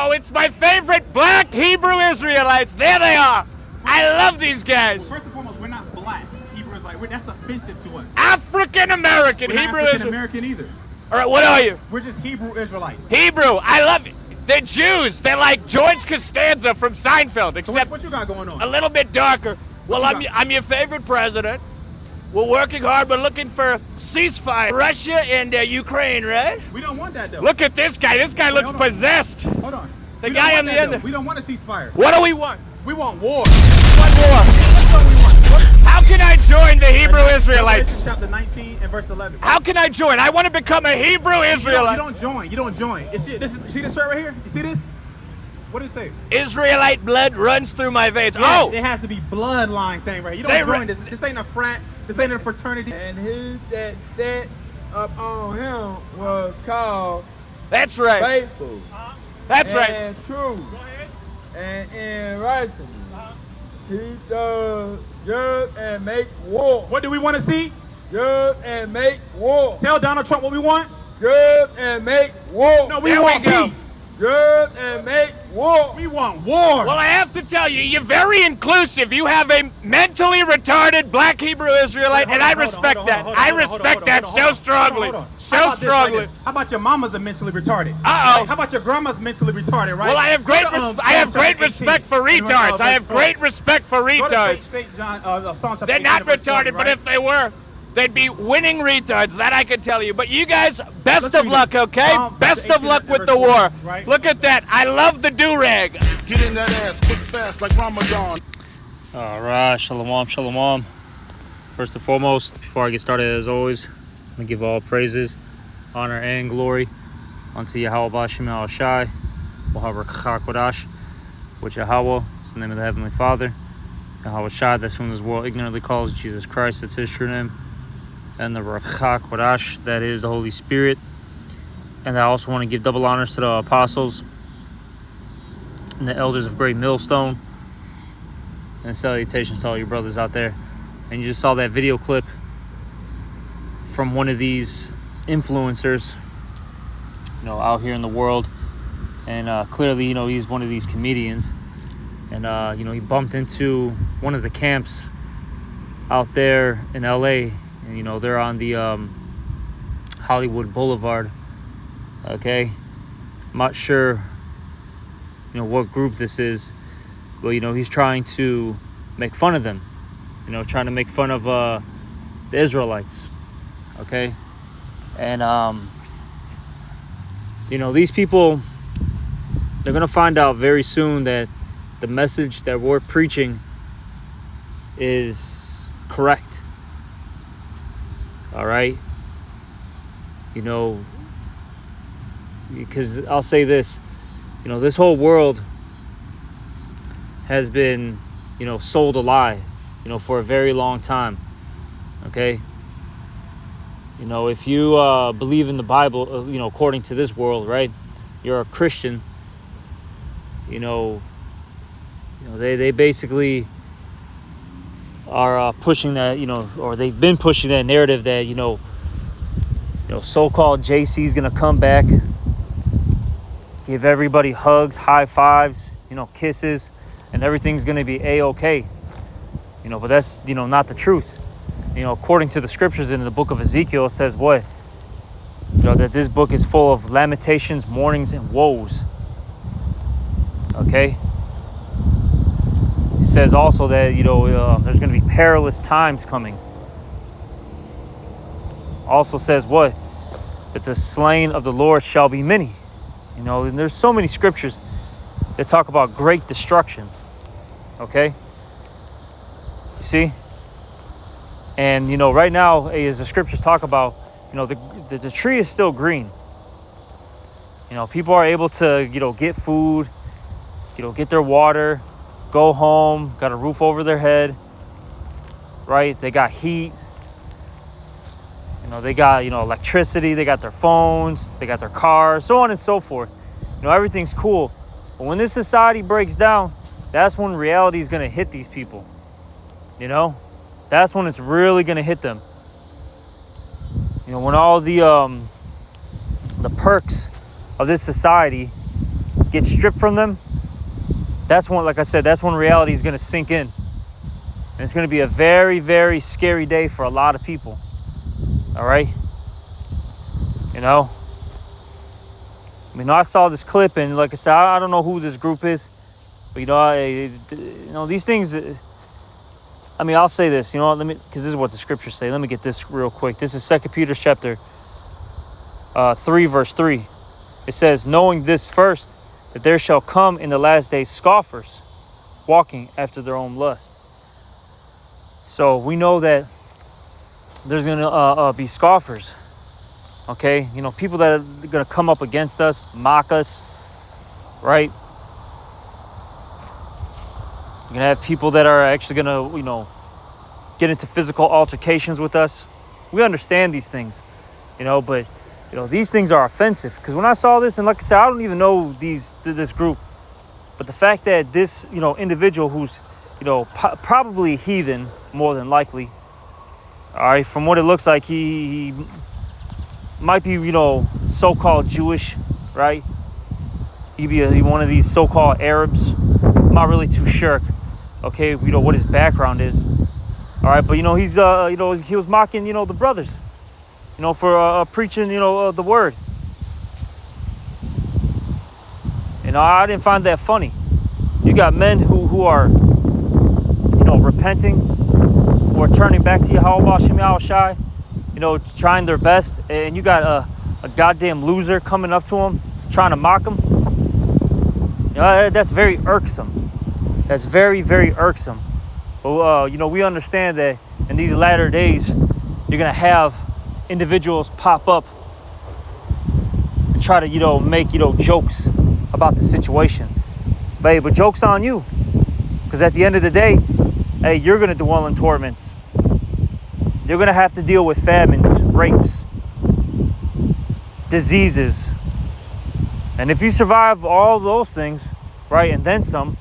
Oh, it's my favorite black Hebrew Israelites. There they are. I love these guys. Well, first and foremost, we're not black Hebrew Israelites. That's offensive to us. African American We're not Hebrew African Israelites. American either. All right, what are you? We're just Hebrew Israelites. Hebrew. I love it. They're Jews. They're like George Costanza from Seinfeld, So except what you got going on? a little bit darker. Well, What you got? I'm your favorite president. We're working hard. We're looking for ceasefire. Russia and Ukraine, right? We don't want that though. Look at this guy. This guy looks hold on. possessed. Hold on. The We guy don't on want the that, end. though. We don't want a ceasefire. What do we want? We want war. What war? That's what we want. How can I join the Hebrew Israelites? Revelation chapter 19 and verse 11. How can I join? I want to become a Hebrew You Israelite. don't join. You don't join. You see this shirt right here? You see this? What did it say? Israelite blood runs through my veins. Yeah, Oh, it has to be bloodline thing right here. You They don't re- join this. This ain't a frat. This ain't a fraternity. And he that set up on him was called that's right. faithful That's right. and true and in righteousness. He does good and make war. What do we want to see? Good and make war. Tell Donald Trump what we want. Good and make war. No, we There want we go. peace. Good and make war. We want war. Well, I have to tell you, you're very inclusive. You have a mentally retarded black Hebrew Israelite, and I respect that. I respect that so strongly. So strongly. How about your mama's are mentally retarded? Uh-oh. Like, how about your grandma's mentally retarded, right? Well, I have great, Go to, I have Psalm great chapter 18 respect for and verse, retards. I have verse 4. great respect for Go to retards. St. John, Psalm chapter They're 18 not and verse 20, retarded, but right? if they were, they'd be winning retards. That I can tell you. But you guys, best Let's of read luck, this. okay? Psalm Best chapter of luck 18 with and the verse war. 20, right? Look at that. I love the do-rag. Get in that ass quick fast like Ramadan. All right, shalom, shalom. First and foremost, before I get started, as always, I'm going to give all praises, honor, and glory unto Yahweh Bashim al-Shai, Kodash, which Yahweh is the name of the Heavenly Father. Yahweh Shai, that's whom this world ignorantly calls Jesus Christ, that's his true name. And the Kodash, that is the Holy Spirit. And I also want to give double honors to the apostles and the elders of Great Millstone. And salutations to all your brothers out there. And you just saw that video clip from one of these influencers, out here in the world. And clearly, he's one of these comedians. And, he bumped into one of the camps out there in LA. And, they're on the Hollywood Boulevard. Okay? I'm not sure, what group this is. But, he's trying to make fun of them. Trying to make fun of the Israelites. Okay? And, these people, they're going to find out very soon that the message that we're preaching is correct. All right? Because I'll say this, this whole world has been, sold a lie, for a very long time. Okay? If you believe in the Bible, according to this world, right? You're a Christian. They basically are pushing that, or they've been pushing that narrative that, so-called JC's gonna come back, give everybody hugs, high fives, kisses, and everything's gonna be a-okay. But that's, not the truth. According to the scriptures in the book of Ezekiel, it says what? That this book is full of lamentations, mournings, and woes. Okay? It says also that, there's going to be perilous times coming. Also says what? That the slain of the Lord shall be many. And there's so many scriptures that talk about great destruction. Okay? You see? And, right now, as the scriptures talk about, the tree is still green. People are able to, get food, get their water, go home, got a roof over their head, right? They got heat. They got, electricity, they got their phones, they got their cars, so on and so forth. Everything's cool. But when this society breaks down, that's when reality is going to hit these people. That's when it's really going to hit them. When all the perks of this society, get stripped from them, that's when, like I said, that's when reality is going to sink in. And it's going to be a very, very scary day for a lot of people. All right? You know? I mean, I saw this clip, and like I said, I don't know who this group is. But, these things, I mean, I'll say this, because this is what the scriptures say. Let me get this real quick. This is 2 Peter chapter 3, verse 3. It says, knowing this first, that there shall come in the last days scoffers, walking after their own lust. So we know that there's going to be scoffers. Okay? People that are going to come up against us, mock us, right? You're going to have people that are actually going to, get into physical altercations with us. We understand these things, but, these things are offensive. Because when I saw this, and like I said, I don't even know this group. But the fact that this, individual who's, probably heathen, more than likely, all right, from what it looks like, he might be, so-called Jewish, right? He'd be one of these so-called Arabs. I'm not really too sure. Okay, what his background is. All right, but he's he was mocking the brothers, for preaching the word. I didn't find that funny. You got men who are repenting, who are turning back to Yahweh Shem Shai, trying their best, and you got a goddamn loser coming up to him trying to mock him. That's very irksome. That's very, very irksome. But, we understand that in these latter days, you're going to have individuals pop up and try to, make, jokes about the situation. But joke's on you. Because at the end of the day, hey, you're going to dwell in torments. You're going to have to deal with famines, rapes, diseases. And if you survive all those things, right, and then some,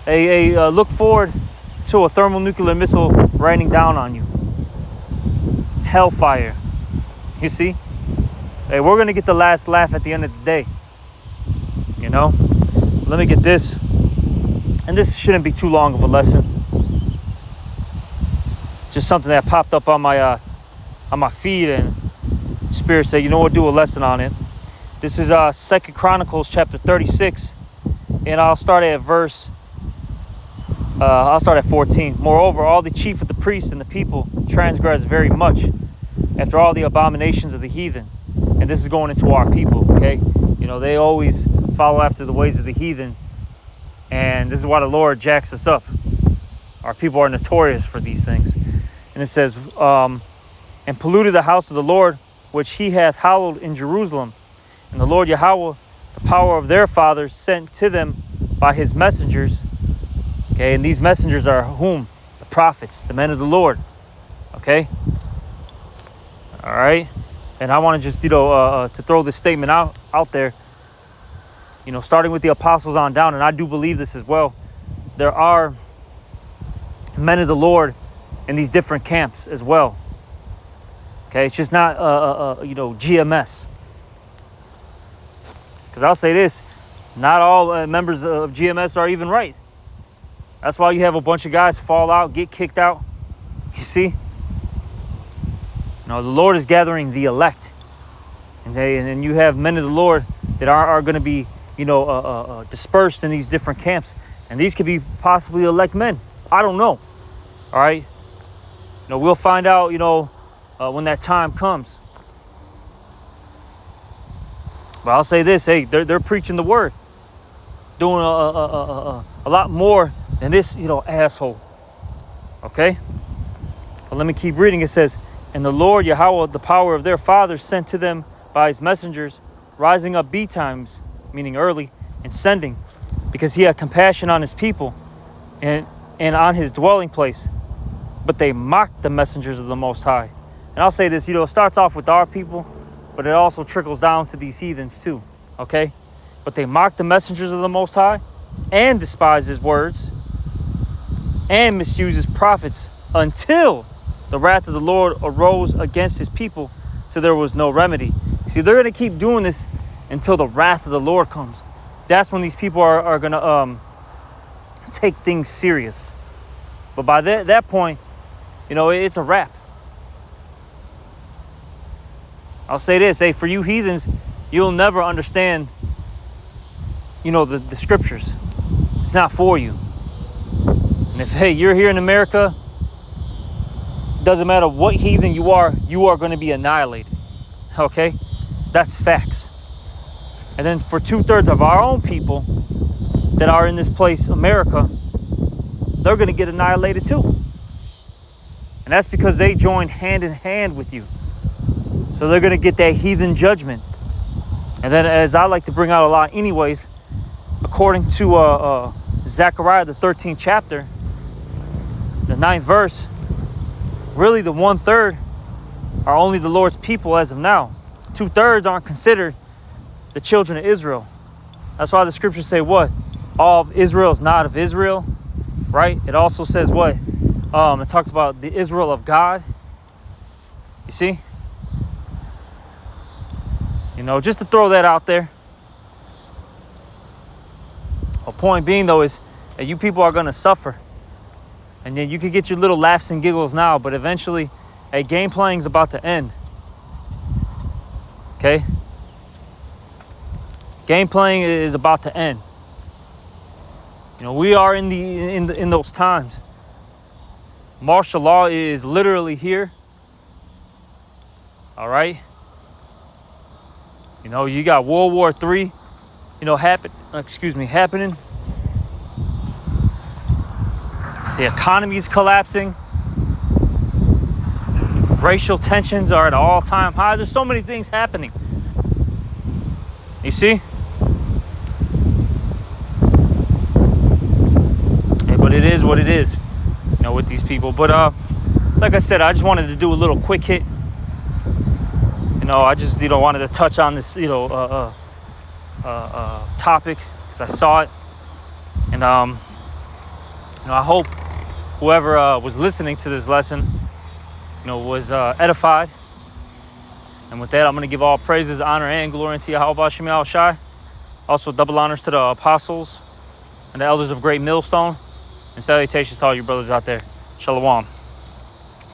look forward to a thermonuclear missile raining down on you. Hellfire. You see? Hey, we're going to get the last laugh at the end of the day. Let me get this. And this shouldn't be too long of a lesson. Just something that popped up on my feed, and Spirit said, do a lesson on it. This is 2 Chronicles chapter 36. And I'll start at 14. Moreover, all the chief of the priests and the people transgressed very much after all the abominations of the heathen. And this is going into our people, okay? They always follow after the ways of the heathen. And this is why the Lord jacks us up. Our people are notorious for these things. And it says, and polluted the house of the Lord, which he hath hallowed in Jerusalem. And the Lord Yahweh, the power of their fathers, sent to them by his messengers. Okay, and these messengers are whom? The prophets, the men of the Lord. Okay? All right? And I want to just, to throw this statement out there. Starting with the apostles on down, and I do believe this as well. There are men of the Lord in these different camps as well. Okay, it's just not, GMS. Because I'll say this, not all members of GMS are even right. That's why you have a bunch of guys fall out, get kicked out. You see? The Lord is gathering the elect. And you have men of the Lord that are going to be, dispersed in these different camps. And these could be possibly elect men. I don't know. All right? We'll find out, when that time comes. But I'll say this, hey, they're preaching the word. Doing a lot more than this, asshole. Okay? But let me keep reading. It says, and the Lord Yahweh, the power of their fathers, sent to them by his messengers, rising up betimes, meaning early, and sending, because he had compassion on his people and on his dwelling place. But they mocked the messengers of the Most High. And I'll say this, it starts off with our people, but it also trickles down to these heathens too. Okay? But they mocked the messengers of the Most High and despised his words and misused his prophets until the wrath of the Lord arose against his people, so there was no remedy. See, they're going to keep doing this until the wrath of the Lord comes. That's when these people are going to take things serious. But by that point, you know, it's a wrap. I'll say this, hey, for you heathens, you'll never understand, you know, the scriptures. It's not for you. And if, hey, you're here in America, doesn't matter what heathen you are going to be annihilated. Okay? That's facts. And then for 2/3 of our own people that are in this place, America, they're going to get annihilated too. And that's because they joined hand in hand with you. So they're going to get that heathen judgment. And then, as I like to bring out a lot anyways, according to Zechariah, the 13th chapter, the 9th verse, really the 1/3 are only the Lord's people as of now. 2/3 aren't considered the children of Israel. That's why the scriptures say what? All of Israel is not of Israel, right? It also says what? It talks about the Israel of God. You see? You know, just to throw that out there. A point being, though, is that you people are going to suffer. And then you can get your little laughs and giggles now, but eventually, a game playing is about to end. Okay? Game playing is about to end. You know, we are in those times. Martial law is literally here. All right? You know, you got World War III, you know, happening. The economy is collapsing. Racial tensions are at an all-time high. There's so many things happening. You see? Hey, but it is what it is, you know, with these people. But like I said, I just wanted to do a little quick hit. You know, I just, wanted to touch on this, topic because I saw it. And, I hope whoever was listening to this lesson, was edified. And with that, I'm going to give all praises, honor, and glory unto Yahweh Shem Yahweh Shai. Also, double honors to the apostles and the elders of Great Millstone. And salutations to all you brothers out there. Shalom.